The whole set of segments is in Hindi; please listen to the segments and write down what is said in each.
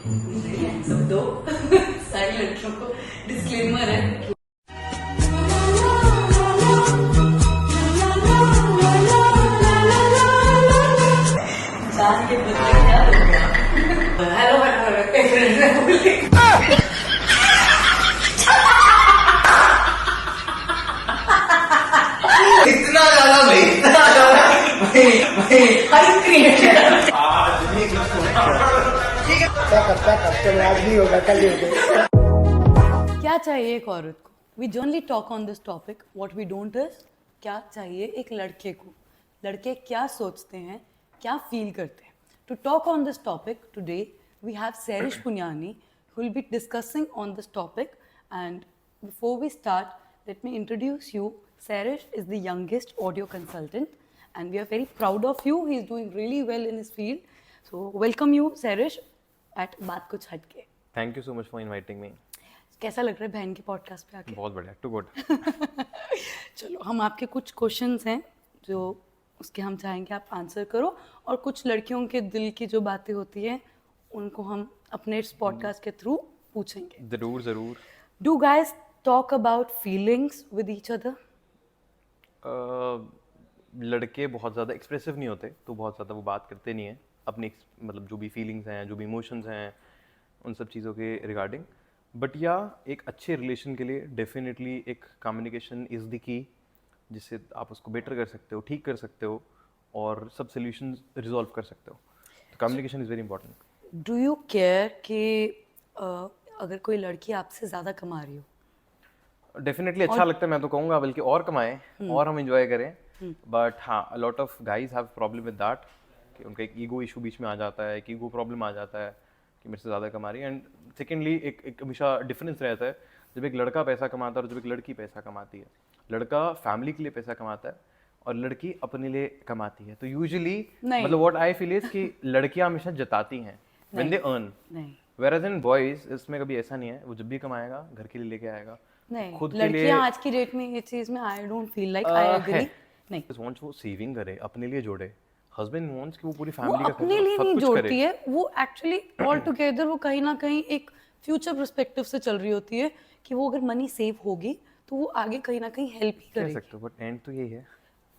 सब दो सारी लड़कियों को डिस्क्लेमर है। जान के बदले क्या हो गया? हेलो इतना ज्यादा नहीं, इतना ज्यादा हाइप क्रिएट चलो आज भी होगा, कल भी होगा। क्या चाहिए एक औरत को? We generally talk on this topic, what we don't is क्या चाहिए एक लड़के को, लड़के क्या सोचते हैं, क्या फील करते हैं। To talk on this topic today we have Sairish Puniyani who will be discussing on this topic. And before we start, let me introduce you. Sarish is the youngest audio consultant and we are very proud of you. He is doing really well in his field. So welcome you Sarish at बात कुछ हटके। Thank you so much for inviting me. कैसा लग रहा है बहन के पॉडकास्ट पे आके? बहुत बढ़िया, टू गुड। चलो हम आपके कुछ क्वेश्चंस हैं जो उसके हम चाहेंगे आप आंसर करो, और कुछ लड़कियों के दिल की जो बातें होती हैं उनको हम अपने इस पॉडकास्ट के थ्रू पूछेंगे। जरूर जरूर। Do guys talk about feelings with each other? लड़के बहुत ज़्यादा एक्सप्रेसिव नहीं होते, तो बहुत ज़्यादा वो बात करते नहीं हैं अपनी, मतलब जो भी फीलिंग्स हैं, जो भी इमोशंस हैं, उन सब चीज़ों के रिगार्डिंग। बट या एक अच्छे रिलेशन के लिए डेफिनेटली एक कम्युनिकेशन इज़ द की, जिससे आप उसको बेटर कर सकते हो, ठीक कर सकते हो और सब सोल्यूशन रिजॉल्व कर सकते हो। तो communication is very important. Do you care कि अगर कोई लड़की आपसे ज़्यादा कमा रही हो? डेफिनेटली अच्छा लगता है, मैं तो कहूँगा बल्कि और कमाएं और हम इंजॉय करें। बट हाँ, अ lot of guys have problem with that कि उनका एक ईगो इशू बीच में आ जाता है, एक ईगो प्रॉब्लम आ जाता है कि मेरे से ज़्यादा कमा रही है। एंड सेकेंडली एक हमेशा डिफरेंस रहता है जब एक लड़का पैसा कमाता है और जब एक लड़की पैसा कमाती है। लड़का फैमिली के लिए पैसा कमाता है और लड़की अपने लिए कमाती है। तो यूजुअली मतलब व्हाट आई फील इज कि लड़कियां हमेशा जताती हैं when they earn, whereas in boys इसमें कभी ऐसा नहीं है। वो जब भी कमाएगा घर के लिए लेके आएगा। नहीं, खुद के लड़कियां लिए आज की डेट में ये चीज में I don't feel like I agree. नहीं, वांट्स वो सेविंग करे, अपने लिए जोड़े। हस्बैंड वांट्स कि वो पूरी वो फैमिली का अपने लिए सब नहीं कुछ जोड़ती करे। है, वो एक्चुअली ऑल टुगेदर वो कहीं ना कहीं एक फ्यूचर पर्सपेक्टिव से चल रही होती है कि वो अगर मनी सेव होगी तो वो आगे कहीं ना कहीं हेल्प ही कह करेगी। सकते हो, बट एंड तो यही है।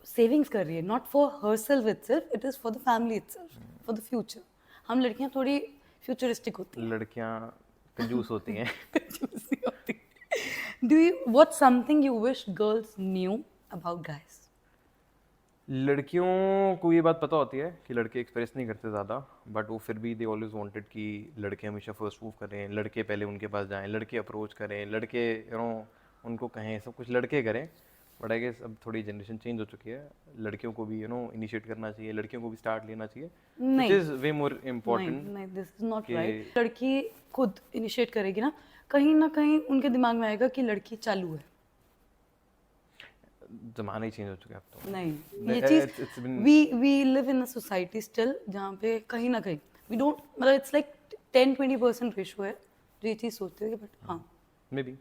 सेविंग्स कर रही है, not for herself itself, it is for the family itself, for the future. हम लड़कियां थोड़ी फ्यूचरिस्टिक होती हैं, लड़कियां कंजूस होती हैं। कंजूसी होती हैं। Do you what something you wish girls knew about guys? लड़कियों को ये बात पता होती है कि लड़के एक्सप्रेस नहीं करते ज़्यादा, बट वो फिर भी दे ऑलवेज वांटेड कि लड़के हमेशा फर्स्ट मूव करें, लड़के पहले उनके पास जाएं, लड़के अप्रोच करें, लड़के उनको कहें, सब कुछ लड़के करें। बट आई गेस अब थोड़ी जनरेशन चेंज हो चुकी है, लड़कियों को भी इनिशिएट करना चाहिए, लड़कियों को भी स्टार्ट लेना चाहिए, which is way more important. नहीं, दिस इज नॉट राइट। लड़की खुद इनिशिएट करेगी ना कहीं उनके दिमाग में आएगा कि लड़की चालू है। ज़माना ही चेंज हो चुका है अब तो। नहीं, ये चीज we live in a society still जहाँ पे कहीं ना कहीं वी डोंट, मतलब इट्स लाइक 10-20% रेशो है जो ये चीज सोचते हैं। बट हाँ, मे बी।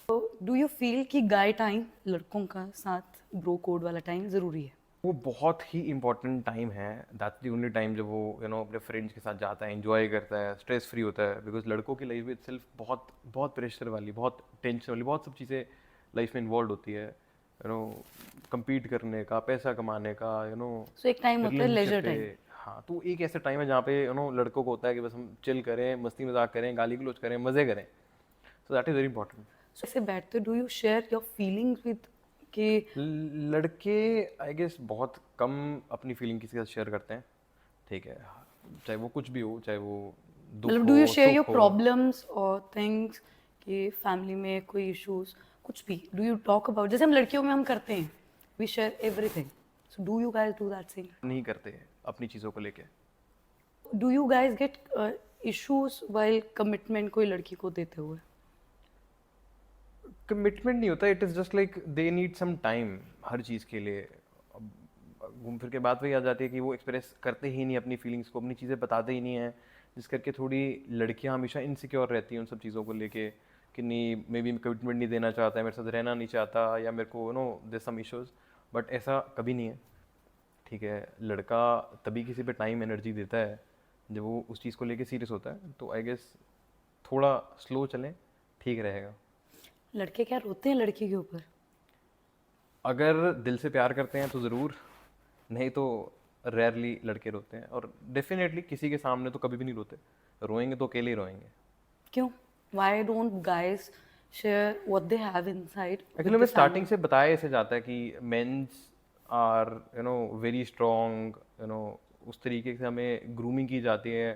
तो डू यू फील कि गाय टाइम लड़कों का साथ ब्रो कोड वाला टाइम जरूरी है? वो बहुत ही इंपॉर्टेंट टाइम है। दैट्स द ओनली टाइम जब वो अपने फ्रेंड्स के साथ जाता है, एंजॉय करता है, स्ट्रेस फ्री होता है। बिकॉज लड़कों की लाइफ में सिर्फ बहुत बहुत प्रेशर वाली, बहुत टेंशन वाली, बहुत सब चीज़ें लाइफ में इन्वॉल्व होती है। compete करने का, पैसा कमाने का, सो एक टाइम होता है लेजर टाइम। हाँ, तो एक ऐसा टाइम है जहाँ पे लड़कों को होता है कि बस हम चिल करें, मस्ती मजाक करें, गाली गलौज करें, मज़े करें। So that is very important. So ऐसे बैठते do you share your feelings with कि लड़के आई गेस बहुत कम अपनी फीलिंग किसी के साथ शेयर करते हैं, ठीक है, चाहे वो कुछ भी हो, चाहे वो दुख मतलब हो, डू यू शेयर सुख योर हो। प्रॉब्लम्स और थिंग्स कि फैमिली में कोई इश्यूज कुछ भी, डू यू टॉक अबाउट? जैसे हम लड़कियों में हम करते हैं, we share everything. So do you guys do that same? नहीं करते अपनी चीज़ों को लेके। Do you guys get issues while commitment कोई लड़की को देते हुए? कमिटमेंट नहीं होता, it is just like they need some time हर चीज़ के लिए। अब घूम फिर के बात वही आ जाती है कि वो एक्सप्रेस करते ही नहीं अपनी फीलिंग्स को, अपनी चीज़ें बताते ही नहीं हैं, जिस करके थोड़ी लड़कियां हमेशा इनसिक्योर रहती हैं उन सब चीज़ों को लेके कि नहीं, मे बी कमिटमेंट नहीं देना चाहता है, मेरे साथ रहना नहीं चाहता, या मेरे को देयर सम इश्यूज। बट ऐसा कभी नहीं है, ठीक है। लड़का तभी किसी पे टाइम एनर्जी देता है जब वो उस चीज़ को लेके सीरियस होता है तो आई गेस थोड़ा स्लो चलें, ठीक रहेगा। लड़के क्या रोते हैं लड़की के ऊपर? अगर दिल से प्यार करते हैं तो ज़रूर, नहीं तो रेयरली लड़के रोते हैं। और डेफिनेटली किसी के सामने तो कभी भी नहीं रोते, रोएंगे तो अकेले ही रोएंगे। क्यों? Why don't guys share what they have inside with actually the मैं स्टार्टिंग family? से बताया ऐसे जाता है कि मेंस आर वेरी स्ट्रॉन्ग, उस तरीके से हमें ग्रूमिंग की जाती है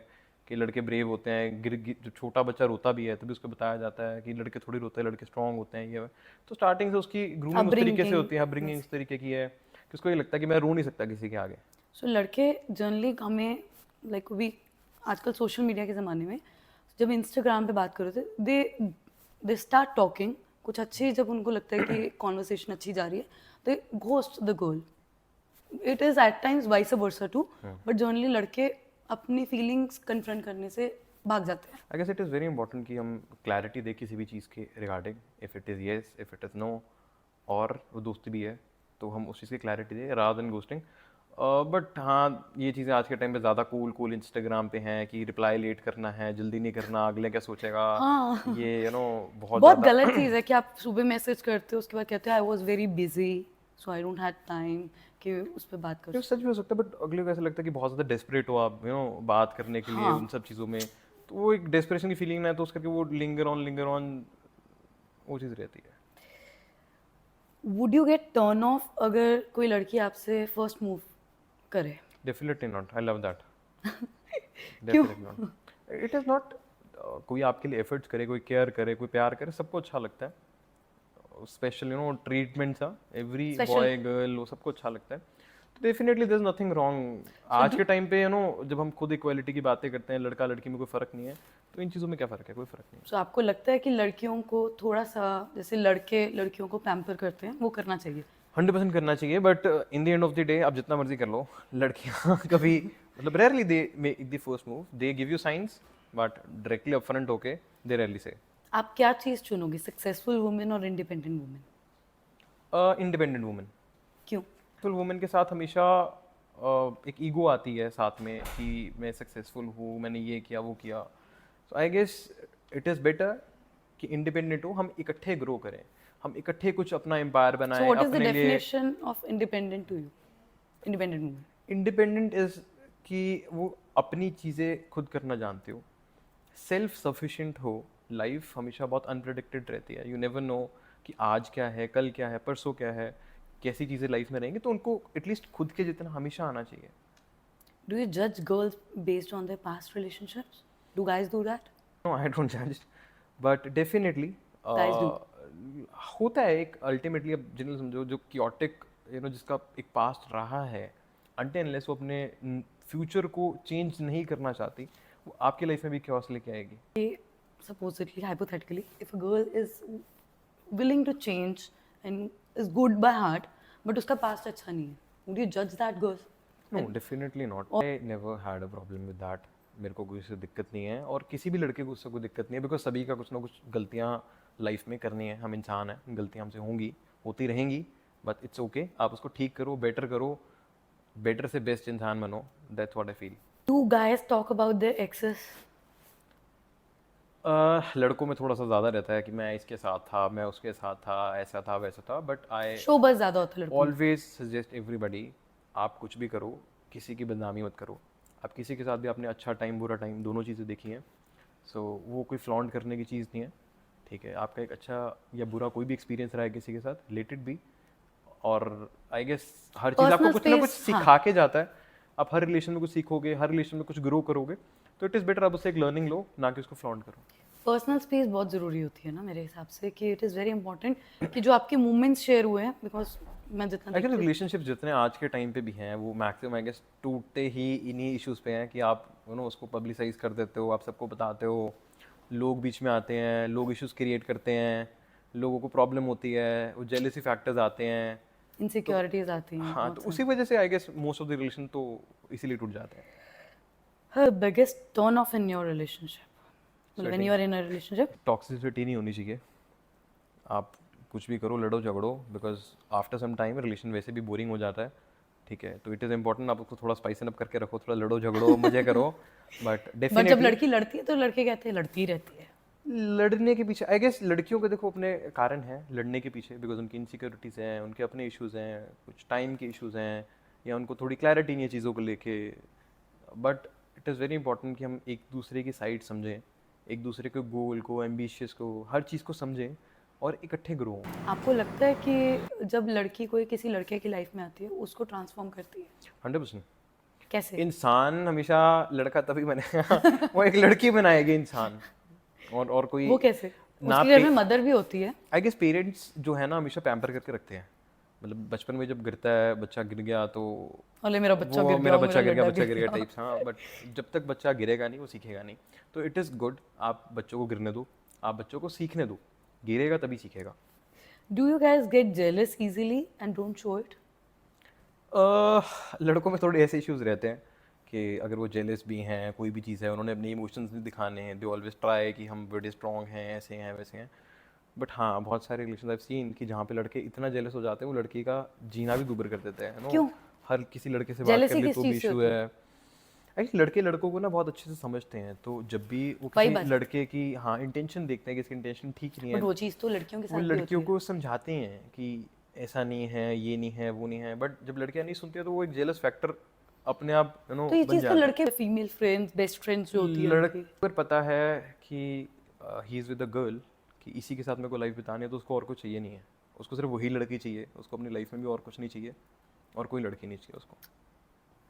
कि लड़के ब्रेव होते हैं। जो छोटा बच्चा रोता भी है तभी उसको बताया जाता है कि लड़के थोड़ी रोते हैं, लड़के स्ट्रॉन्ग होते हैं, ये है। तो स्टार्टिंग से उसकी ग्रूमिंग उस तरीके से Upbringing, होती है, अपब्रिंगिंग उस तरीके की है कि उसको ये लगता है कि मैं रो नहीं सकता किसी के आगे। सो लड़के जनरली हमें लाइक वी आजकल सोशल मीडिया के ज़माने में जब इंस्टाग्राम पे बात कर रहे थे दे स्टार्ट टॉकिंग कुछ अच्छी, जब उनको लगता है कि कॉन्वर्सेशन अच्छी जा रही है they ghost the girl. It is at times vice versa too, but generally लड़के अपनी फीलिंग्स कन्फ्रंट करने से भाग जाते हैं। I guess it is very important कि हम क्लैरिटी दें किसी भी चीज़ के regarding, if it is yes, if it is no, और वो दोस्ती भी है तो हम उस चीज़ की क्लैरिटी दें रादर देन घोस्टिंग। बट हाँ, ये चीज़ें आज के टाइम पे ज़्यादा कूल इंस्टाग्राम पे हैं कि रिप्लाई लेट करना है, जल्दी नहीं करना, अगले क्या सोचेगा। हाँ। ये बहुत बहुत ज़्यादा गलत चीज़ है कि आप सुबह मैसेज करते हो उसके बाद कहते हो I was very busy so I don't have time कि उस पर बात जो करो। सच भी हो सकता है, बट अगले को ऐसा लगता है कि बहुत ज़्यादा डेस्परेट हो आप बात करने के लिए हाँ। उन सब चीज़ों में, तो वो एक डेस्परेशन की फीलिंग ना है तो उस करके वो लिंगर ऑन वो चीज़ रहती है। Would you get turn off अगर कोई लड़की आपसे फर्स्ट मूव करे? Definitely not, I love that. क्यों? Definitely not, it is not. कोई आपके लिए एफर्ट्स करे, कोई केयर करे, कोई प्यार करे, सबको अच्छा लगता है। स्पेशल ट्रीटमेंट सा एवरी Special- बॉय गर्ल वो सबको अच्छा लगता है। तो definitely there is nothing wrong. आज के टाइम पे जब हम खुद इक्वालिटी की बातें करते हैं, लड़का लड़की में कोई फ़र्क नहीं है, तो इन चीज़ों में क्या फ़र्क है? कोई फ़र्क नहीं है। So आपको लगता है कि लड़कियों को थोड़ा सा जैसे लड़के लड़कियों को पैम्पर करते हैं वो करना चाहिए? 100% करना चाहिए, but in the end of the day आप जितना मर्जी कर लो, लड़कियां कभी rarely they make the first move, they give you science, but directly upfront होके दे रेयरली से। आप क्या चीज़ चुनोगे, सक्सेसफुल वुमेन और इंडिपेंडेंट वुमेन? Independent women. क्यों? सक्सेसफुल वुमेन के साथ हमेशा एक ईगो आती है साथ में कि मैं सक्सेसफुल हूँ, मैंने ये किया वो किया। So I guess it is better कि इंडिपेंडेंट हो, हम इकट्ठे ग्रो करें, हम इकट्ठे कुछ अपना एम्पायर So बनाएं what is the अपने लिए। definition of independent to you? Independent woman. Independent is कि वो अपनी चीज़ें खुद करना जानते हो, सेल्फ सफिशिएंट हो। लाइफ हमेशा बहुत अनप्रेडिक्टेड रहती है, यू नेवर नो कि आज क्या है, कल क्या है, परसों क्या है, कैसी चीज़ें लाइफ में रहेंगी, तो उनको एटलीस्ट खुद के जितना हमेशा आना चाहिए। Do you judge girls based on their past relationships? Do guys do that? No I don't जज, बट डेफिनेटली Guys do. होता है एक अल्टीमेटली। अब जिन्हें समझो जो क्योटिक जिसका एक पास्ट रहा है, अनटिल अनलेस वो अपने फ्यूचर को चेंज नहीं करना चाहती, वो आपकी लाइफ में भी क्योस लेके आएगी। Supposedly, hypothetically, if a girl is willing to change and is good by heart, but उसका past अच्छा नहीं है, would you judge that girl? No definitely not, I never had a problem with that. मेरे को कोई उससे दिक्कत नहीं है और किसी भी लड़के को उससे कोई दिक्कत नहीं है, बिकॉज सभी का कुछ ना कुछ गलतियाँ लाइफ में करनी है, हम इंसान हैं, गलतियाँ हमसे होंगी, होती रहेंगी, बट इट्स ओके। आप उसको ठीक करो, बेटर करो, बेटर से बेस्ट इंसान बनो, that's what I feel. Do guys talk about their exes? लड़कों में थोड़ा सा ज़्यादा रहता है कि मैं इसके साथ था, मैं उसके साथ था, ऐसा था वैसा था, बट आई शोबज ज़्यादा होता है लड़कों में। ऑलवेज सजेस्ट एवरीबडी, आप कुछ भी करो, किसी की बदनामी मत करो। आप किसी के साथ भी आपने अच्छा टाइम बुरा टाइम दोनों चीज़ें देखी हैं, सो वो कोई फ्लॉन्ट करने की चीज़ नहीं है, ठीक है। आपका एक अच्छा या बुरा कोई भी एक्सपीरियंस रहा है किसी के साथ, लेट इट बी। और आई गेस हर चीज़ आपको Personal कुछ ना कुछ space, हाँ। सिखा के जाता है। आप हर रिलेशन में कुछ सीखोगे, हर रिलेशन में कुछ ग्रो करोगे, तो इट इज़ बेटर आप उससे एक लर्निंग लो, ना कि उसको फ्लॉन्ट करो। पर्सनल स्पेस बहुत ज़रूरी होती है ना मेरे हिसाब से, कि इट इज़ वेरी इंपॉर्टेंट कि जो आपके मूवमेंट्स शेयर हुए हैं, बिकॉज मैं जितना एक्चुअली रिलेशनशिप जितने आज के टाइम पे भी हैं, वो मैक्सिमम आई गेस टूटते ही इन्हीं इश्यूज पे हैं कि आप उसको पब्लिसाइज कर देते हो, आप सबको बताते हो, लोग बीच में आते हैं, लोग इश्यूज क्रिएट करते हैं, लोगों को प्रॉब्लम होती है, वो जेलसी फैक्टर्स आते हैं। इनसिक्योरिटीज आती हैं। हाँ, तो उसी वजह से I guess most of the relation तो इसीलिए टूट जाते हैं। Her biggest turn off in your relationship, when you are in a relationship? Toxicity नहीं होनी चाहिए। आप कुछ भी करो, लड़ो झगड़ो, because after some time relation वैसे भी बोरिंग हो जाता है, ठीक है, तो इट इज़ इम्पोर्टेंट आप उसको थोड़ा स्पाइसन अप करके रखो, थोड़ा लड़ो झगड़ो मजे करो, बट बट जब डेफिनेटली लड़की लड़ती है तो लड़के कहते हैं लड़ती रहती है। लड़ने के पीछे आई गेस लड़कियों के देखो अपने कारण हैं लड़ने के पीछे, बिकॉज उनकी इनसिक्योरिटीज़ हैं, उनके अपने इश्यूज हैं, कुछ टाइम के इश्यूज हैं, या उनको थोड़ी क्लैरिटी नहीं है चीज़ों को लेके। But it is very important कि हम एक दूसरे की साइड समझें, एक दूसरे के गोल को, एम्बिशियस को, हर चीज़ को समझें और इकट्ठे ग्रो हों। आपको लगता है कि जब लड़की कोई किसी लड़के की लाइफ में आती है उसको ट्रांसफॉर्म करती है? 100%। कैसे? इंसान हमेशा लड़का तभी बनेगा वो एक लड़की बनाएगी इंसान, और कोई वो कैसे? ना उसके घर में मदर भी होती है। आई गेस पेरेंट्स जो है ना हमेशा पैम्पर करके रखते हैं, मतलब बचपन में जब गिरता है बच्चा गिर गया तो अरे मेरा बच्चा वो गिर गया, मेरा बच्चा गिर गया, लड्डा बच्चा गिर गया टाइप्स, हाँ, बट जब तक बच्चा गिरेगा नहीं वो सीखेगा नहीं। तो इट इज़ गुड आप बच्चों को गिरने दो, आप बच्चों को सीखने दो, गिरेगा तभी सीखेगा। Do you guys gate jealous easily and don't show it? लड़कों में थोड़े ऐसे इश्यूज रहते हैं कि अगर वो जेलस भी हैं, कोई भी चीज़ है, उन्होंने अपने इमोशंस नहीं दिखाने हैं, दे ऑलवेज ट्राई कि हम बड़े स्ट्रॉन्ग हैं, ऐसे हैं वैसे हैं। बट हाँ, बहुत सारे रिलेशन आई सीन कि जहाँ पे लड़के इतना जेलस हो जाते हैं वो लड़की का जीना भी दूभर कर देते हैं, नो। क्यों? हर किसी लड़के से बात Jealousy कर ले किस तो भी चीज़ से इशू होती है। एक्चुअली लड़के लड़कों को ना बहुत अच्छे से समझते हैं, तो जब भी वो वही किसी बात। लड़के की हाँ इंटेंशन देखते हैं कि इसकी इंटेंशन ठीक नहीं बट है, वो चीज़ तो लड़कियों के वो साथ भी होती लड़कियों है। को समझाते हैं कि ऐसा नहीं है, ये नहीं है, वो नहीं है। बट जब लड़कियां नहीं सुनती है तो वो एक जेलस फैक्टर अपने आप तो ये बन चीज़ तो जाता है। लड़के फीमेल फ्रेंड्स, बेस्ट फ्रेंड्स जो होती है लड़के उनकी। को पता है कि he is with a girl, कि इसी के साथ मेरे को लाइफ बितानी है, तो उसको और कुछ चाहिए नहीं है, उसको सिर्फ वही लड़की चाहिए, उसको अपनी लाइफ में भी और कुछ नहीं चाहिए, और कोई लड़की नहीं चाहिए उसको।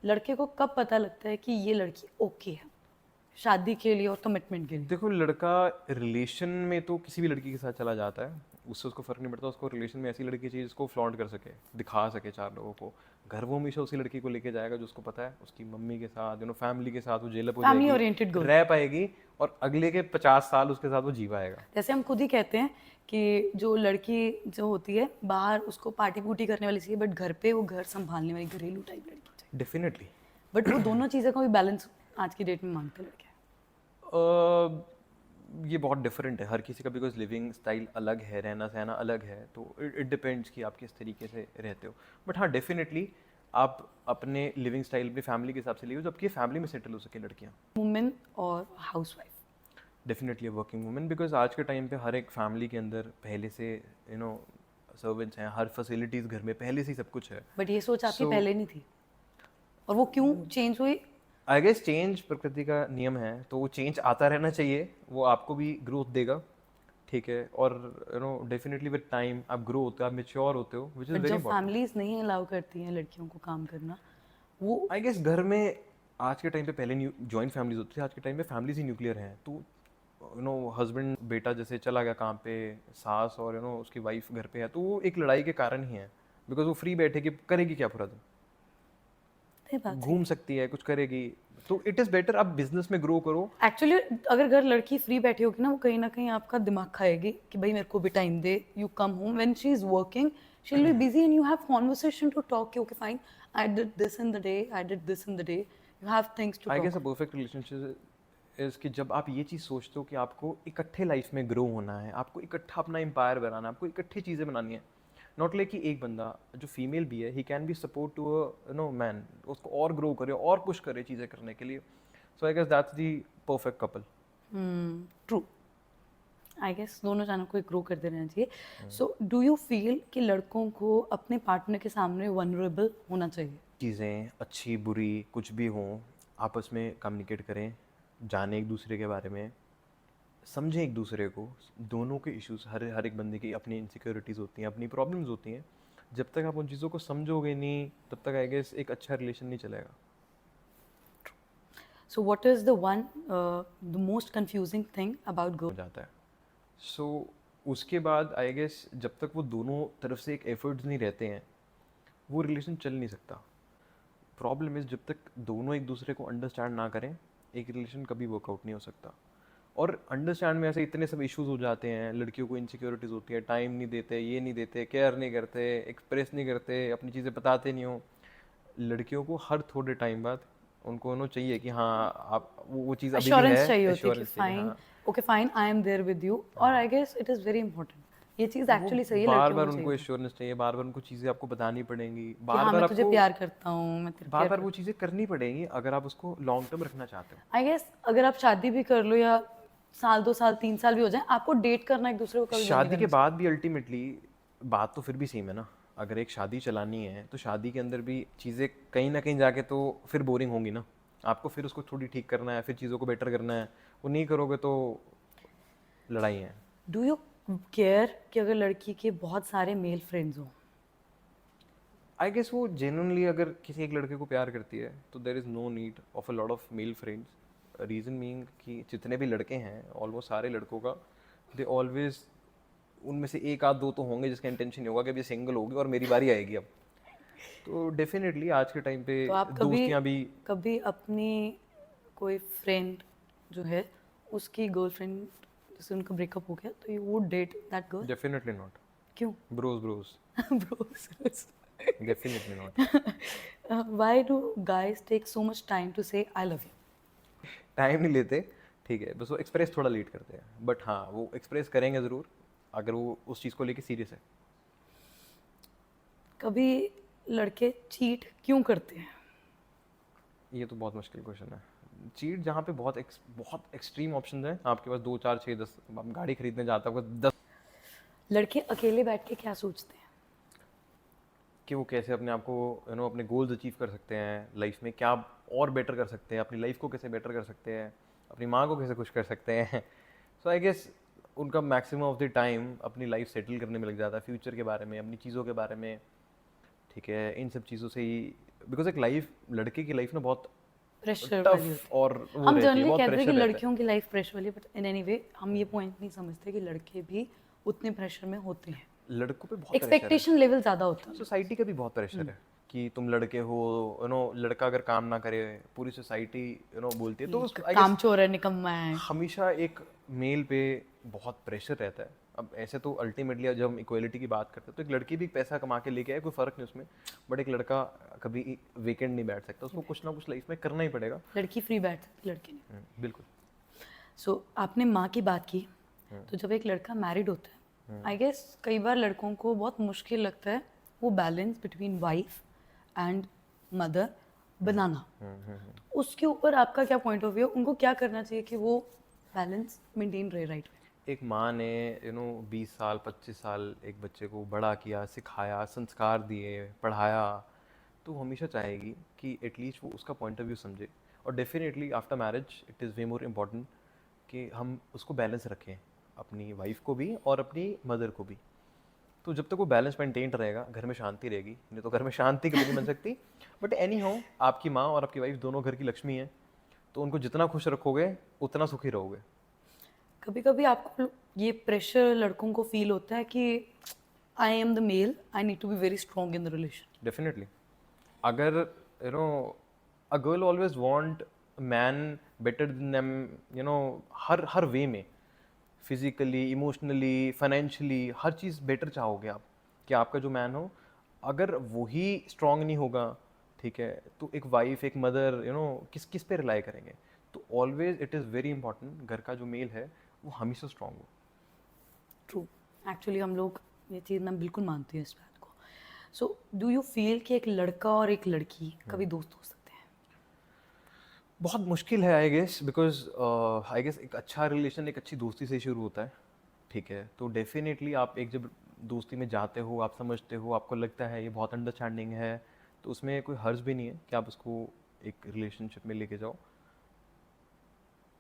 लड़के को कब पता लगता है कि ये लड़की ओके है शादी के लिए और कमिटमेंट के लिए? देखो लड़का रिलेशन में तो किसी भी लड़की के साथ चला जाता है, उससे उसको फर्क नहीं पड़ता, उसको रिलेशन में ऐसी लड़की चाहिए जिसको फ्लॉन्ट कर सके, दिखा सके चार लोगों को। घर वो हमेशा उसी लड़की को लेके जाएगा जो उसको पता है उसकी मम्मी के साथ, फैमिली के साथ वो जेलअप हो Family जाएगी, oriented girl। रह पाएगी, और अगले के 50 साल उसके साथ वो जी पाएगा। जैसे हम खुद ही कहते हैं कि जो लड़की जो होती है बाहर उसको पार्टी पूटी करने वाली चाहिए, बट घर पे वो घर संभालने वाली घरेलू टाइप लड़की चाहिए। डेफिनेटली। बट वो दोनों चीज़ों का भी बैलेंस आज की डेट में मांगते लड़के। ये बहुत डिफरेंट है हर किसी का, बिकॉज लिविंग स्टाइल अलग है, रहना सहना अलग है, तो इट डिपेंड्स कि आप किस तरीके से रहते हो। बट हाँ डेफिनेटली आप अपने लिविंग स्टाइल अपनी फैमिली के हिसाब से लियो, जबकि फैमिली में सेटल हो सके लड़कियाँ। वुमेन और housewife. Definitely working women, because आज के टाइम पे हर एक फैमिली के अंदर पहले से सर्वेंट्स हैं, हर फैसिलिटीज़ घर में पहले से ही सब कुछ है। बट ये सोच आपकी So- पहले नहीं थी, और वो क्यों चेंज हुई? आई गेस चेंज प्रकृति का नियम है, तो वो चेंज आता रहना चाहिए, वो आपको भी ग्रोथ देगा, ठीक है। और डेफिनेटली विद टाइम आप ग्रो होते हो, आप मेच्योर होते हो, विच इज़ बट वेरी जब इंपॉर्टेंट। फैमिलीज नहीं अलाउ करती हैं लड़कियों को काम करना, वो आई गेस घर में आज के टाइम पे पहले जॉइंट फैमिलीज होती थी, आज के टाइम पे फैमिलीज ही न्यूक्लियर हैं, तो हस्बैंड बेटा जैसे चला गया काम पे, सास और उसकी वाइफ घर पे है, तो वो एक लड़ाई के कारण ही है, बिकॉज वो फ्री बैठे कि करेगी क्या पूरा दिन, सही बात। घूम सकती है, कुछ करेगी, तो इट इज़ बेटर आप बिजनेस में ग्रो करो। एक्चुअली अगर घर लड़की फ्री बैठी होगी ना, वो कहीं ना कहीं आपका दिमाग खाएगी कि भाई मेरे को भी टाइम दे। You come home when she is working, she will be busy and you have conversation to talk. Okay fine, I did this in the day, I did this in the day, you have things to I talk. Guess a perfect relationship is कि जब आप ये चीज़ सोचते हो कि आपको इकट्ठे लाइफ में ग्रो होना है, आपको इकट्ठा अपना एम्पायर बनाना है, आपको इकट्ठी चीज़ें बनानी है, नॉट लाइक कि एक बंदा जो फीमेल भी है he can be support to man, उसको और ग्रो करे और पुश करे चीज़ें करने के लिए। So I guess that's the perfect couple. True. I guess दोनों जानों को ग्रो करते रहना चाहिए। सो डू यू फील कि लड़कों को अपने पार्टनर के सामने वनरेबल होना चाहिए? चीज़ें अच्छी बुरी कुछ भी हों, आपस में कम्युनिकेट करें, जाने एक दूसरे के बारे में, समझें एक दूसरे को। दोनों के इश्यूज, हर एक बंदे की अपनी इनसिक्योरिटीज़ होती हैं, अपनी प्रॉब्लम्स होती हैं। जब तक आप उन चीज़ों को समझोगे नहीं, तब तक आई गेस एक अच्छा रिलेशन नहीं चलेगा। So what is the most confusing thing about हो girls? जाता है। सो उसके बाद आई गेस जब तक वो दोनों तरफ से एक एफर्ट्स नहीं रहते हैं, वो रिलेशन चल नहीं सकता। प्रॉब्लम इज़ जब तक दोनों एक दूसरे को अंडरस्टैंड ना करें, एक रिलेशन कभी वर्कआउट नहीं हो सकता। और अंडरस्टैंड में ऐसे इतने सब इश्यूज हो जाते हैं, लड़कियों को इनसिक्योरिटीज़ होती है, टाइम नहीं देते, ये नहीं देते, केयर नहीं करते, एक्सप्रेस नहीं करते, अपनी चीज़ें बताते नहीं हो। लड़कियों को हर थोड़े टाइम बाद उनको चाहिए कि हाँ आप वो चीज़ अभी भी Assurance है, चाहिए होती है कि assurance चाहिए, fine, हाँ। okay fine, I am there with you, और I guess it is very important. ये चीज़ एक्चुअली सही है बार लड़कियों बार को उनको चाहिए एश्योरेंस चाहिए, बार बार उनको चीज़ें आपको बतानी पड़ेंगी, कि बार हाँ बार मैं तुझे आपको प्यार करता हूँ, मैं तेरे बार बार वो चीज़ें करनी पड़ेंगी अगर आप उसको लॉन्ग टर्म रखना चाहते हो। आई गेस अगर आप शादी भी कर लो या साल 2 साल 3 साल भी हो जाए, आपको डेट करना एक दूसरे को कभी बंद नहीं शादी के करना बाद भी अल्टीमेटली बात तो फिर भी सेम है ना। अगर एक शादी चलानी है तो शादी के अंदर भी चीज़ें कहीं ना कहीं जाके तो फिर बोरिंग होंगी ना। आपको फिर उसको थोड़ी ठीक करना है, फिर चीज़ों को बेटर करना है। वो नहीं करोगे तो लड़ाई है। डू यू केयर कि अगर लड़की के बहुत सारे मेल फ्रेंड्स हों? आई गेस वो जेन्युइनली अगर किसी एक लड़के को प्यार करती है तो there is no need of a lot of male friends. Reason meaning कि जितने भी लड़के हैं ऑलमोस्ट सारे लड़कों का दे ऑलवेज उनमें से एक आध दो तो होंगे जिसका इंटेंशन ये होगा कि अब ये सिंगल होगी और मेरी बारी आएगी अब। तो डेफिनेटली आज के टाइम पे तो आप कभी दोस्तियां भी कभी अपनी कोई फ्रेंड जो है उसकी गर्लफ्रेंड जैसे उनका ब्रेकअप हो गया तो you would date that girl? Definitely not. क्यों? Bros Bros. Definitely not. Why do guys take so much time to say I love you? Time नहीं लेते, ठीक है, बस वो एक्सप्रेस थोड़ा लेट करते हैं, बट हाँ वो एक्सप्रेस करेंगे ज़रूर अगर वो उस चीज़ को लेके सीरियस है। कभी लड़के चीट क्यों करते हैं? ये तो बहुत मुश्किल क्वेश्चन है। चीट जहाँ पे बहुत एक्सट्रीम ऑप्शन हैं, आपके पास 2 4 6 10, आप गाड़ी खरीदने जाते हो 10 लड़के अकेले बैठ के क्या सोचते हैं? कि वो कैसे अपने आप को अपने गोल्स अचीव कर सकते हैं लाइफ में, क्या और बेटर कर सकते हैं, अपनी लाइफ को कैसे बेटर कर सकते हैं, अपनी माँ को कैसे खुश कर सकते हैं। सो आई गेस उनका मैक्सिमम ऑफ द टाइम अपनी लाइफ सेटल करने में लग जाता है, फ्यूचर के बारे में, अपनी चीज़ों के बारे में, ठीक है, इन सब चीज़ों से ही। बिकॉज एक लाइफ, लड़के की लाइफ ना बहुत प्रेशर वाली होती टफ और है। वो हम रहती है, जनरली बहुत कहते हैं कि प्रेशर रहता है। लड़कियों की लाइफ प्रेशर वाली है, बट इन एनी वे हम ये पॉइंट नहीं समझते कि लड़के भी उतने प्रेशर में होते हैं। लड़कों पे बहुत प्रेशर है, एक्सपेक्टेशन लेवल ज़्यादा होता है। सोसाइटी का भी बहुत प्रेशर है कि तुम लड़के हो, लड़का अगर काम ना करे पूरी सोसाइटी बोलती है, तो I guess कामचोर है, निकम्मा है। हमेशा एक मेल पे बहुत प्रेशर रहता है। अब ऐसे तो अल्टीमेटली जब हम इक्वलिटी की बात करते हैं तो एक लड़की भी पैसा कमा के लेके आए, कोई फ़र्क नहीं उसमें, बट एक लड़का कभी वीकेंड नहीं बैठ सकता, उसको कुछ ना कुछ लाइफ में करना ही पड़ेगा। लड़की फ्री बैठ सकती, लड़के नहीं। बिल्कुल। सो आपने माँ की बात की, तो जब एक लड़का मैरिड होता है, आई गेस कई बार लड़कों को बहुत मुश्किल लगता है वो balance between wife and mother बनाना। उसके ऊपर आपका क्या पॉइंट ऑफ व्यू? उनको क्या करना चाहिए कि वो बैलेंस मेंटेन रहे राइट वे? एक माँ ने 20 साल 25 साल एक बच्चे को बड़ा किया, सिखाया, संस्कार दिए, पढ़ाया, तो वो हमेशा चाहेगी कि एटलीस्ट वो उसका पॉइंट ऑफ व्यू समझे। और definitely after marriage it is way more important कि हम उसको बैलेंस रखें, अपनी वाइफ को भी और अपनी मदर को भी। तो जब तक वो बैलेंस मेंटेन रहेगा घर में शांति रहेगी, नहीं तो घर में शांति कभी नहीं बन सकती। बट एनी हाउ आपकी माँ और आपकी वाइफ दोनों घर की लक्ष्मी हैं, तो उनको जितना खुश रखोगे उतना सुखी रहोगे। कभी कभी आपको ये प्रेशर लड़कों को फील होता है कि I am the male, I need to be very strong in the relation? Definitely. अगर a girl always want man better than them, हर वे में, फिजिकली, इमोशनली, फाइनेंशियली, हर चीज़ बेटर चाहोगे आप कि आपका जो मैन हो। अगर वही स्ट्रांग नहीं होगा, ठीक है, तो एक वाइफ, एक मदर, किस किस पे रिलाई करेंगे? तो always it is very important घर का जो मेल है वो हमेशा स्ट्रांग हो। ट्रू, एक्चुअली हम लोग ये चीज़ मैं बिल्कुल मानती हूँ इस बात को। सो डू यू फील कि एक लड़का और एक लड़की कभी दोस्त हो सकते हैं? बहुत मुश्किल है I guess, because I guess एक अच्छा रिलेशन एक अच्छी दोस्ती से शुरू होता है, ठीक है। तो डेफिनेटली आप एक जब दोस्ती में जाते हो, आप समझते हो, आपको लगता है ये बहुत अंडरस्टैंडिंग है, तो उसमें कोई हर्ज भी नहीं है कि आप उसको एक रिलेशनशिप में लेके जाओ।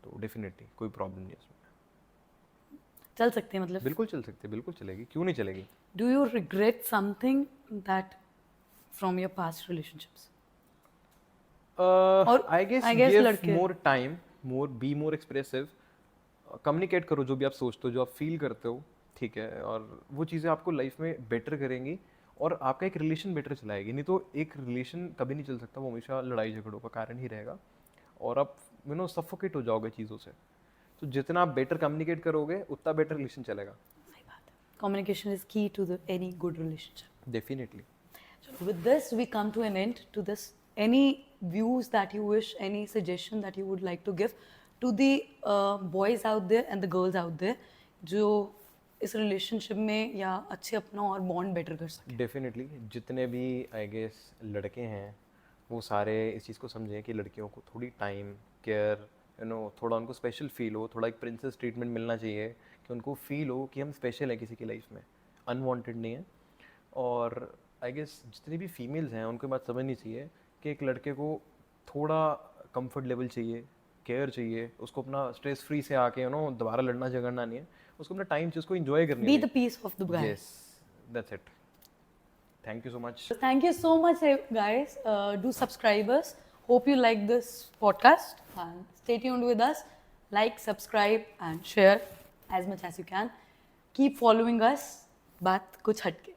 तो डेफिनेटली कोई प्रॉब्लम नहीं है उसमें। चल सकते हैं मतलब? बिल्कुल चल सकते, बिल्कुल चलेगी, क्यों नहीं चलेगी। Do you regret something that from your past relationships? और I guess I guess give लड़के- more time, be more expressive, communicate करो जो भी आप सोचते हो, जो आप फील करते हो, ठीक है, और वो चीज़ें आपको लाइफ में बेटर करेंगी और आपका एक रिलेशन बेटर चलाएगी। नहीं तो एक रिलेशन कभी नहीं चल सकता, वो हमेशा लड़ाई झगड़ों का कारण ही रहेगा और आप सफोकेट हो जाओगे चीज़ों से। तो जितना आप बेटर कम्युनिकेट करोगे उतना बेटर रिलेशन चलेगा। सही बात है, communication is key to the any good relationship. Definitely. So with this, we come to an end to this. Any views that you wish, any suggestion that you would like to give to the boys out there and the girls out there, जो इस रिलेशनशिप में या अच्छे अपना और बॉन्ड बेटर कर सके? डेफिनेटली जितने भी आई गेस लड़के हैं वो सारे इस चीज़ को समझें कि लड़कियों को थोड़ी टाइम केयर थोड़ा उनको स्पेशल फील हो, थोड़ा एक प्रिंसेस ट्रीटमेंट मिलना चाहिए कि उनको फील हो कि हम स्पेशल है किसी की लाइफ में, अनवांटेड नहीं है। और आई गेस जितनी भी फीमेल्स हैं उनको बात समझनी चाहिए कि एक लड़के को थोड़ा कंफर्ट लेवल चाहिए, केयर चाहिए, उसको अपना स्ट्रेस फ्री से आके दोबारा लड़ना झगड़ना नहीं है, उसको अपना टाइम चाहिए, उसको एंजॉय करनी बी है। The peace of the guy. Yes, that's it. Thank you so much. Thank you so much, guys. Do subscribe us. Hope you like this podcast. And stay tuned with us. Like, subscribe, and share as much as you can. Keep following us. बात कुछ हटके.